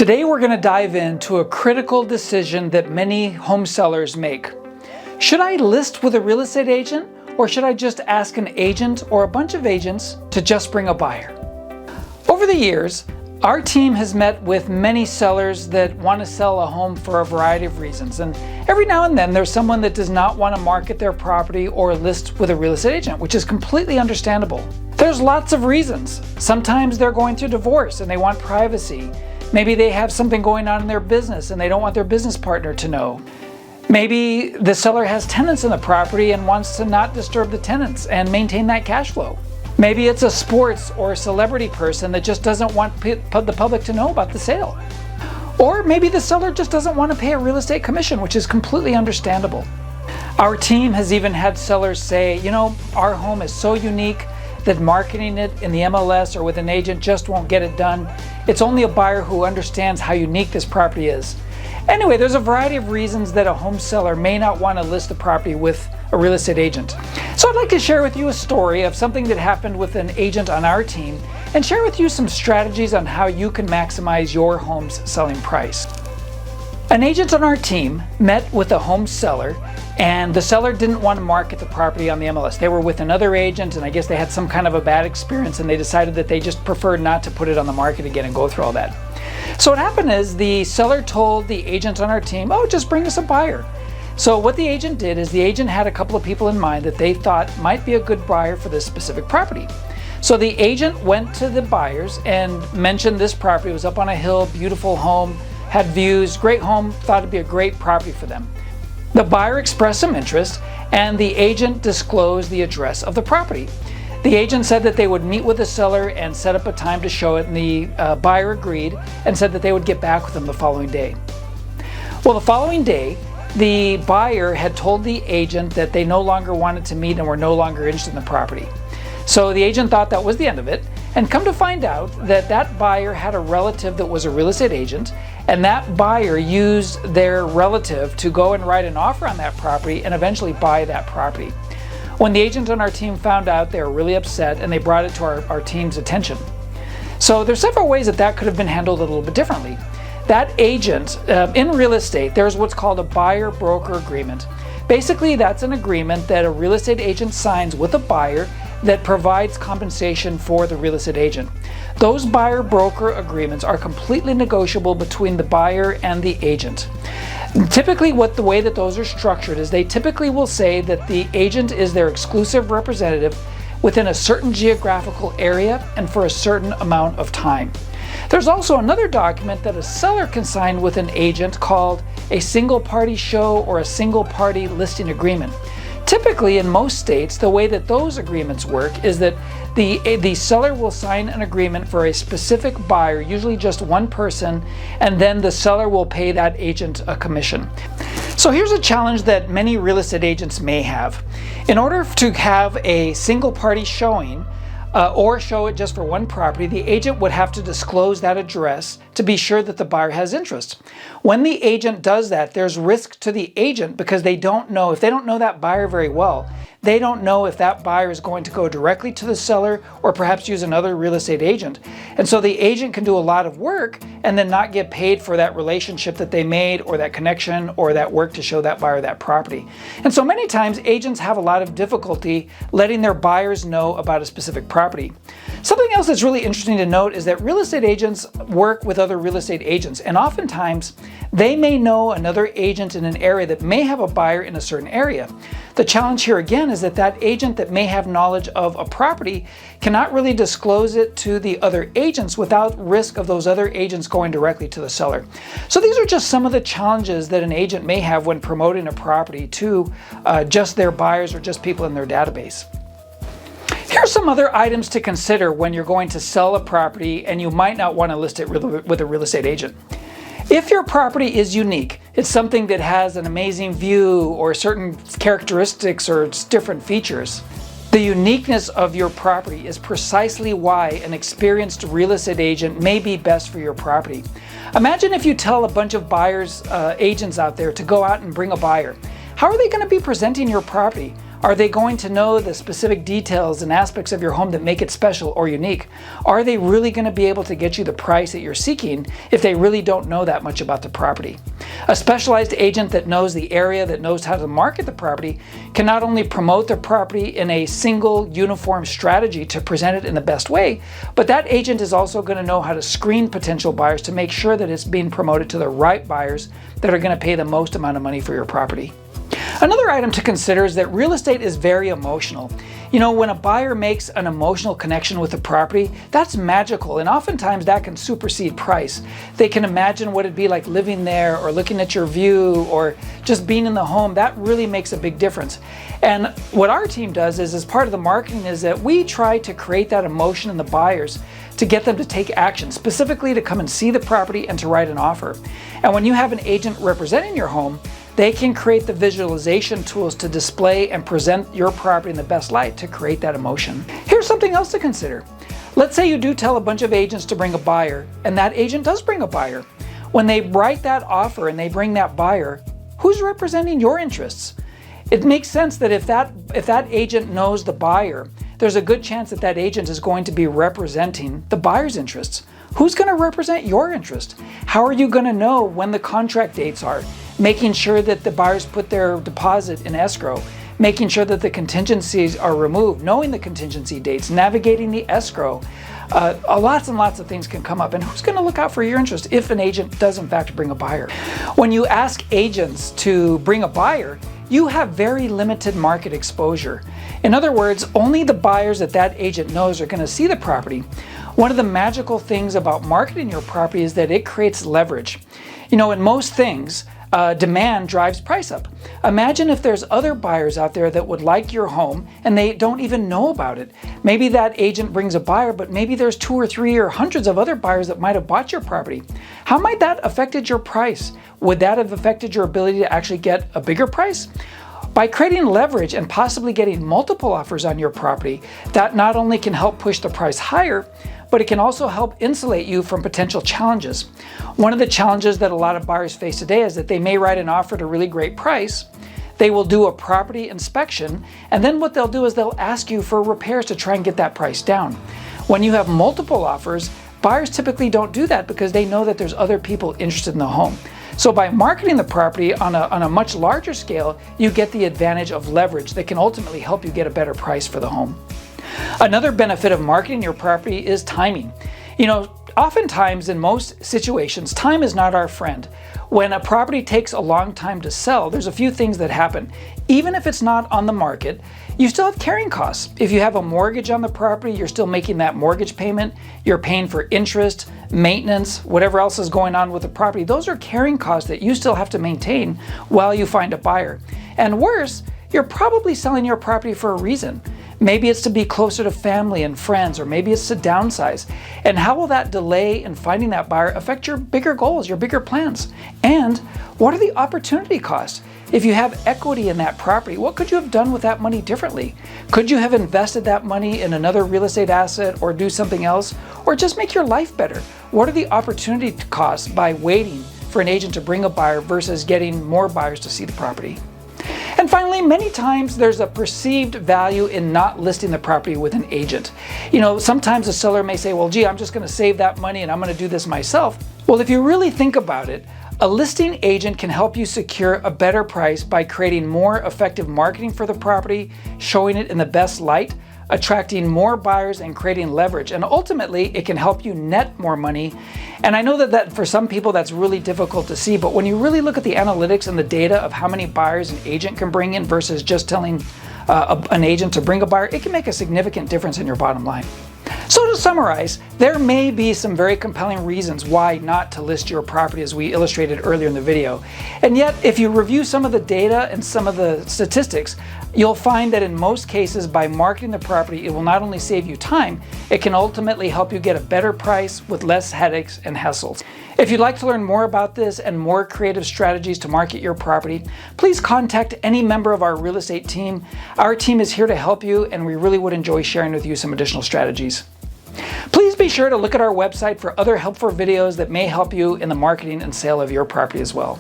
Today we're going to dive into a critical decision that many home sellers make. Should I list with a real estate agent, or should I just ask an agent or a bunch of agents to just bring a buyer? Over the years, our team has met with many sellers that want to sell a home for a variety of reasons, and every now and then there's someone that does not want to market their property or list with a real estate agent, which is completely understandable. There's lots of reasons. Sometimes they're going through divorce and they want privacy. Maybe they have something going on in their business and they don't want their business partner to know. Maybe the seller has tenants in the property and wants to not disturb the tenants and maintain that cash flow. Maybe it's a sports or celebrity person that just doesn't want the public to know about the sale. Or maybe the seller just doesn't want to pay a real estate commission, which is completely understandable. Our team has even had sellers say, our home is so unique that marketing it in the MLS or with an agent just won't get it done. It's only a buyer who understands how unique this property is. Anyway, there's a variety of reasons that a home seller may not want to list the property with a real estate agent. So I'd like to share with you a story of something that happened with an agent on our team and share with you some strategies on how you can maximize your home's selling price. An agent on our team met with a home seller, and the seller didn't want to market the property on the MLS. They were with another agent, and I guess they had some kind of a bad experience, and they decided that they just preferred not to put it on the market again and go through all that. So what happened is the seller told the agent on our team, just bring us a buyer. So what the agent did is the agent had a couple of people in mind that they thought might be a good buyer for this specific property. So the agent went to the buyers and mentioned this property was up on a hill, beautiful home, had views, great home, thought it'd be a great property for them. The buyer expressed some interest, and the agent disclosed the address of the property. The agent said that they would meet with the seller and set up a time to show it, and the buyer agreed and said that they would get back with them the following day. Well, the following day, the buyer had told the agent that they no longer wanted to meet and were no longer interested in the property. So the agent thought that was the end of it, and come to find out that that buyer had a relative that was a real estate agent, and that buyer used their relative to go and write an offer on that property and eventually buy that property. When the agent on our team found out, they were really upset, and they brought it to our team's attention. So there's several ways that could have been handled a little bit differently. That agent, in real estate, there's what's called a buyer-broker agreement. Basically, that's an agreement that a real estate agent signs with a buyer that provides compensation for the real estate agent. Those buyer-broker agreements are completely negotiable between the buyer and the agent. Typically, the way that those are structured is they typically will say that the agent is their exclusive representative within a certain geographical area and for a certain amount of time. There's also another document that a seller can sign with an agent called a single party show or a single party listing agreement. Typically, in most states, the way that those agreements work is that the seller will sign an agreement for a specific buyer, usually just one person, and then the seller will pay that agent a commission. So here's a challenge that many real estate agents may have. In order to have a single party showing, or show it just for one property, the agent would have to disclose that address to be sure that the buyer has interest. When the agent does that, there's risk to the agent because if they don't know that buyer very well, they don't know if that buyer is going to go directly to the seller or perhaps use another real estate agent. And so the agent can do a lot of work and then not get paid for that relationship that they made or that connection or that work to show that buyer that property. And so many times agents have a lot of difficulty letting their buyers know about a specific property. Something else that's really interesting to note is that real estate agents work with other real estate agents, and oftentimes they may know another agent in an area that may have a buyer in a certain area. The challenge here again is that agent that may have knowledge of a property cannot really disclose it to the other agents without risk of those other agents going directly to the seller. So these are just some of the challenges that an agent may have when promoting a property to just their buyers or just people in their database. Here are some other items to consider when you're going to sell a property and you might not want to list it with a real estate agent. If your property is unique, it's something that has an amazing view or certain characteristics or different features, the uniqueness of your property is precisely why an experienced real estate agent may be best for your property. Imagine if you tell a bunch of buyers, agents out there to go out and bring a buyer. How are they going to be presenting your property? Are they going to know the specific details and aspects of your home that make it special or unique? Are they really going to be able to get you the price that you're seeking if they really don't know that much about the property? A specialized agent that knows the area, that knows how to market the property, can not only promote the property in a single uniform strategy to present it in the best way, but that agent is also going to know how to screen potential buyers to make sure that it's being promoted to the right buyers that are going to pay the most amount of money for your property. Another item to consider is that real estate is very emotional. You know, when a buyer makes an emotional connection with the property, that's magical, and oftentimes that can supersede price. They can imagine what it'd be like living there, or looking at your view, or just being in the home. That really makes a big difference. And what our team does is, as part of the marketing, is that we try to create that emotion in the buyers to get them to take action, specifically to come and see the property and to write an offer. And when you have an agent representing your home, they can create the visualization tools to display and present your property in the best light to create that emotion. Here's something else to consider. Let's say you do tell a bunch of agents to bring a buyer, and that agent does bring a buyer. When they write that offer and they bring that buyer, who's representing your interests? It makes sense that if that agent knows the buyer, there's a good chance that that agent is going to be representing the buyer's interests. Who's going to represent your interest? How are you going to know when the contract dates are? Making sure that the buyers put their deposit in escrow, making sure that the contingencies are removed, knowing the contingency dates, navigating the escrow. Lots and lots of things can come up, and who's going to look out for your interest if an agent does in fact bring a buyer? When you ask agents to bring a buyer, you have very limited market exposure. In other words, only the buyers that that agent knows are going to see the property. One of the magical things about marketing your property is that it creates leverage. You know, in most things, demand drives price up. Imagine if there's other buyers out there that would like your home and they don't even know about it. Maybe that agent brings a buyer, but maybe there's 2 or 3 or hundreds of other buyers that might have bought your property. How might that affected your price? Would that have affected your ability to actually get a bigger price? By creating leverage and possibly getting multiple offers on your property, that not only can help push the price higher, but it can also help insulate you from potential challenges. One of the challenges that a lot of buyers face today is that they may write an offer at a really great price. They will do a property inspection, and then what they'll do is they'll ask you for repairs to try and get that price down. When you have multiple offers, buyers typically don't do that because they know that there's other people interested in the home. So by marketing the property on a much larger scale, you get the advantage of leverage that can ultimately help you get a better price for the home. Another benefit of marketing your property is timing. You know, oftentimes in most situations, time is not our friend. When a property takes a long time to sell, there's a few things that happen. Even if it's not on the market, you still have carrying costs. If you have a mortgage on the property, you're still making that mortgage payment, you're paying for interest, maintenance, whatever else is going on with the property. Those are carrying costs that you still have to maintain while you find a buyer. And worse, you're probably selling your property for a reason. Maybe it's to be closer to family and friends, or maybe it's to downsize. And how will that delay in finding that buyer affect your bigger goals, your bigger plans? And what are the opportunity costs? If you have equity in that property, what could you have done with that money differently? Could you have invested that money in another real estate asset, or do something else, or just make your life better? What are the opportunity costs by waiting for an agent to bring a buyer versus getting more buyers to see the property? And finally, many times there's a perceived value in not listing the property with an agent. You know, sometimes a seller may say, well, gee, I'm just going to save that money and I'm going to do this myself. Well, if you really think about it, a listing agent can help you secure a better price by creating more effective marketing for the property, showing it in the best light, attracting more buyers, and creating leverage. And ultimately, it can help you net more money. And I know that for some people that's really difficult to see, but when you really look at the analytics and the data of how many buyers an agent can bring in versus just telling an agent to bring a buyer, it can make a significant difference in your bottom line. So to summarize, there may be some very compelling reasons why not to list your property, as we illustrated earlier in the video. And yet, if you review some of the data and some of the statistics, you'll find that in most cases, by marketing the property, it will not only save you time, it can ultimately help you get a better price with less headaches and hassles. If you'd like to learn more about this and more creative strategies to market your property, please contact any member of our real estate team. Our team is here to help you, and we really would enjoy sharing with you some additional strategies. Please be sure to look at our website for other helpful videos that may help you in the marketing and sale of your property as well.